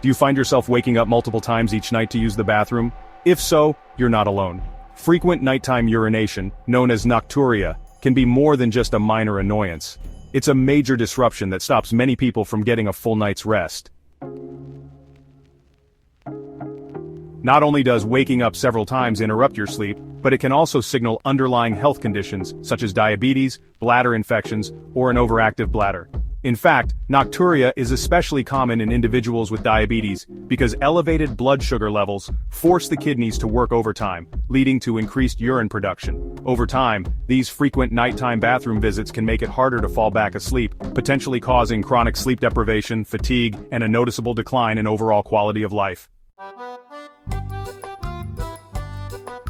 Do you find yourself waking up multiple times each night to use the bathroom? If so, you're not alone. Frequent nighttime urination, known as nocturia, can be more than just a minor annoyance. It's a major disruption that stops many people from getting a full night's rest. Not only does waking up several times interrupt your sleep, but it can also signal underlying health conditions such as diabetes, bladder infections, or an overactive bladder. In fact, nocturia is especially common in individuals with diabetes because elevated blood sugar levels force the kidneys to work overtime, leading to increased urine production. Over time, these frequent nighttime bathroom visits can make it harder to fall back asleep, potentially causing chronic sleep deprivation, fatigue, and a noticeable decline in overall quality of life.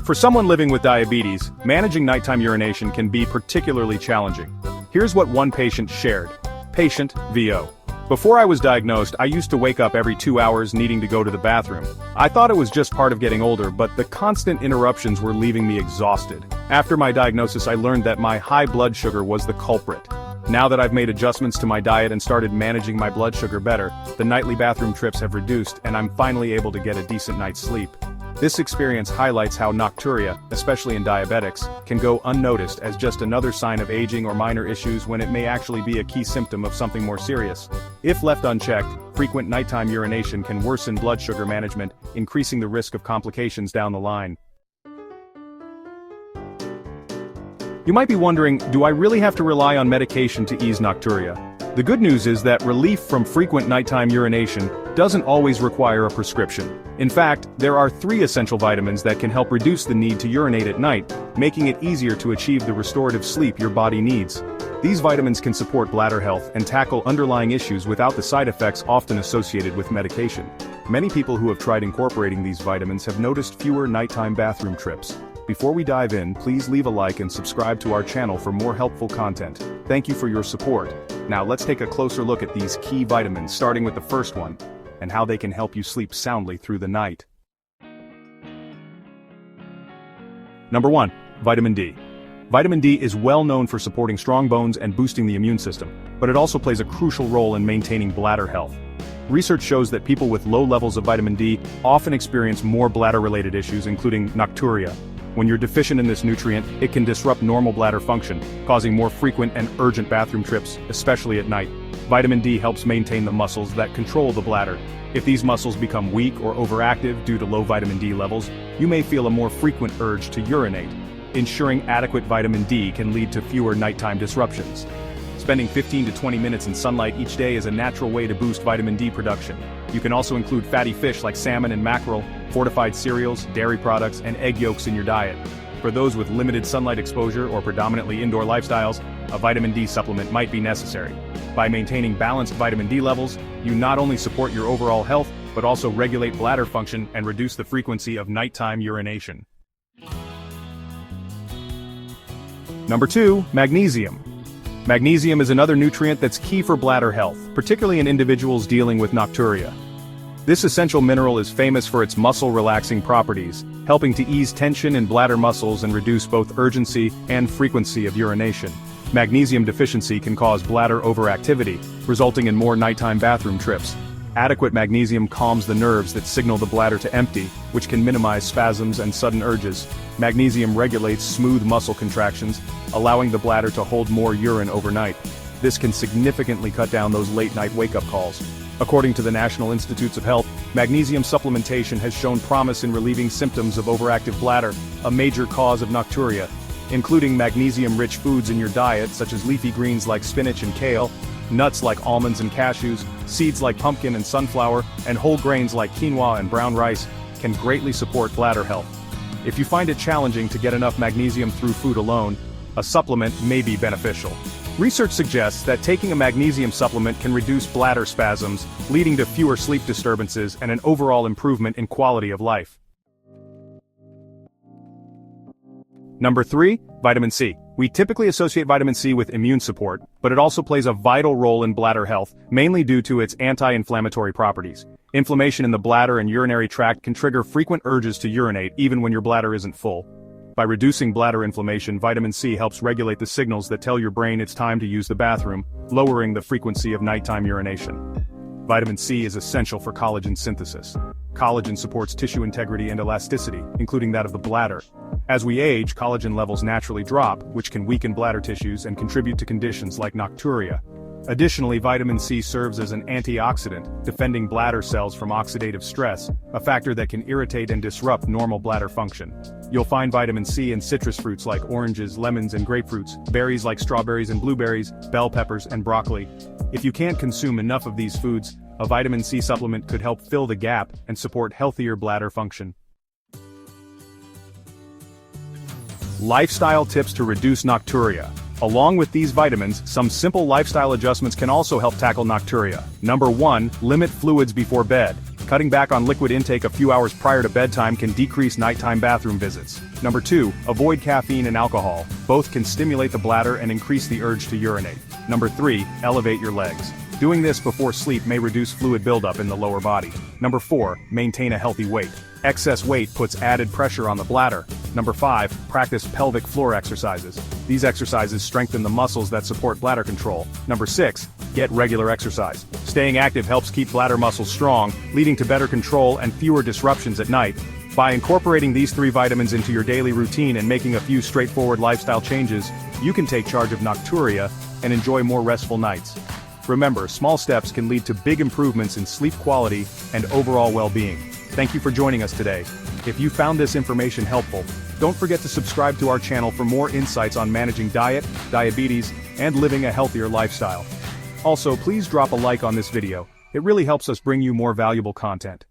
For someone living with diabetes, managing nighttime urination can be particularly challenging. Here's what one patient shared. Patient, VO. Before I was diagnosed, I used to wake up every 2 hours needing to go to the bathroom. I thought it was just part of getting older, but the constant interruptions were leaving me exhausted. After my diagnosis, I learned that my high blood sugar was the culprit. Now that I've made adjustments to my diet and started managing my blood sugar better, the nightly bathroom trips have reduced and I'm finally able to get a decent night's sleep. This experience highlights how nocturia, especially in diabetics, can go unnoticed as just another sign of aging or minor issues when it may actually be a key symptom of something more serious. If left unchecked, frequent nighttime urination can worsen blood sugar management, increasing the risk of complications down the line. You might be wondering, do I really have to rely on medication to ease nocturia? The good news is that relief from frequent nighttime urination doesn't always require a prescription. In fact, there are 3 essential vitamins that can help reduce the need to urinate at night, making it easier to achieve the restorative sleep your body needs. These vitamins can support bladder health and tackle underlying issues without the side effects often associated with medication. Many people who have tried incorporating these vitamins have noticed fewer nighttime bathroom trips. Before we dive in, please leave a like and subscribe to our channel for more helpful content. Thank you for your support. Now let's take a closer look at these key vitamins, starting with the first one, and how they can help you sleep soundly through the night. Number 1. Vitamin D. Vitamin D is well known for supporting strong bones and boosting the immune system, but it also plays a crucial role in maintaining bladder health. Research shows that people with low levels of vitamin D often experience more bladder-related issues, including nocturia. When you're deficient in this nutrient, it can disrupt normal bladder function, causing more frequent and urgent bathroom trips, especially at night. Vitamin D helps maintain the muscles that control the bladder. If these muscles become weak or overactive due to low vitamin D levels, you may feel a more frequent urge to urinate. Ensuring adequate vitamin D can lead to fewer nighttime disruptions. Spending 15 to 20 minutes in sunlight each day is a natural way to boost vitamin D production. You can also include fatty fish like salmon and mackerel, fortified cereals, dairy products, and egg yolks in your diet. For those with limited sunlight exposure or predominantly indoor lifestyles, a vitamin D supplement might be necessary. By maintaining balanced vitamin D levels, you not only support your overall health, but also regulate bladder function and reduce the frequency of nighttime urination. Number 2. Magnesium. Magnesium is another nutrient that's key for bladder health, particularly in individuals dealing with nocturia. This essential mineral is famous for its muscle-relaxing properties, helping to ease tension in bladder muscles and reduce both urgency and frequency of urination. Magnesium deficiency can cause bladder overactivity, resulting in more nighttime bathroom trips. Adequate magnesium calms the nerves that signal the bladder to empty, which can minimize spasms and sudden urges. Magnesium regulates smooth muscle contractions, allowing the bladder to hold more urine overnight. This can significantly cut down those late-night wake-up calls. According to the National Institutes of Health, magnesium supplementation has shown promise in relieving symptoms of overactive bladder, a major cause of nocturia. Including magnesium-rich foods in your diet, such as leafy greens like spinach and kale, nuts like almonds and cashews, seeds like pumpkin and sunflower, and whole grains like quinoa and brown rice, can greatly support bladder health. If you find it challenging to get enough magnesium through food alone, a supplement may be beneficial. Research suggests that taking a magnesium supplement can reduce bladder spasms, leading to fewer sleep disturbances and an overall improvement in quality of life. Number 3. Vitamin C. We typically associate vitamin C with immune support, but it also plays a vital role in bladder health, mainly due to its anti-inflammatory properties. Inflammation in the bladder and urinary tract can trigger frequent urges to urinate even when your bladder isn't full. By reducing bladder inflammation, vitamin C helps regulate the signals that tell your brain it's time to use the bathroom, lowering the frequency of nighttime urination. Vitamin C is essential for collagen synthesis. Collagen supports tissue integrity and elasticity, including that of the bladder. As we age, collagen levels naturally drop, which can weaken bladder tissues and contribute to conditions like nocturia. Additionally, vitamin C serves as an antioxidant, defending bladder cells from oxidative stress, a factor that can irritate and disrupt normal bladder function. You'll find vitamin C in citrus fruits like oranges, lemons, and grapefruits, berries like strawberries and blueberries, bell peppers, and broccoli. If you can't consume enough of these foods, a vitamin C supplement could help fill the gap and support healthier bladder function. Lifestyle tips to reduce nocturia. Along with these vitamins, some simple lifestyle adjustments can also help tackle nocturia. Number 1, limit fluids before bed. Cutting back on liquid intake a few hours prior to bedtime can decrease nighttime bathroom visits. Number 2, avoid caffeine and alcohol. Both can stimulate the bladder and increase the urge to urinate. Number 3, elevate your legs. Doing this before sleep may reduce fluid buildup in the lower body. Number 4, maintain a healthy weight. Excess weight puts added pressure on the bladder. Number 5, practice pelvic floor exercises. These exercises strengthen the muscles that support bladder control. Number 6, get regular exercise. Staying active helps keep bladder muscles strong, leading to better control and fewer disruptions at night. By incorporating these 3 vitamins into your daily routine and making a few straightforward lifestyle changes, you can take charge of nocturia and enjoy more restful nights. Remember, small steps can lead to big improvements in sleep quality and overall well-being. Thank you for joining us today. If you found this information helpful, don't forget to subscribe to our channel for more insights on managing diet, diabetes, and living a healthier lifestyle. Also, please drop a like on this video. It really helps us bring you more valuable content.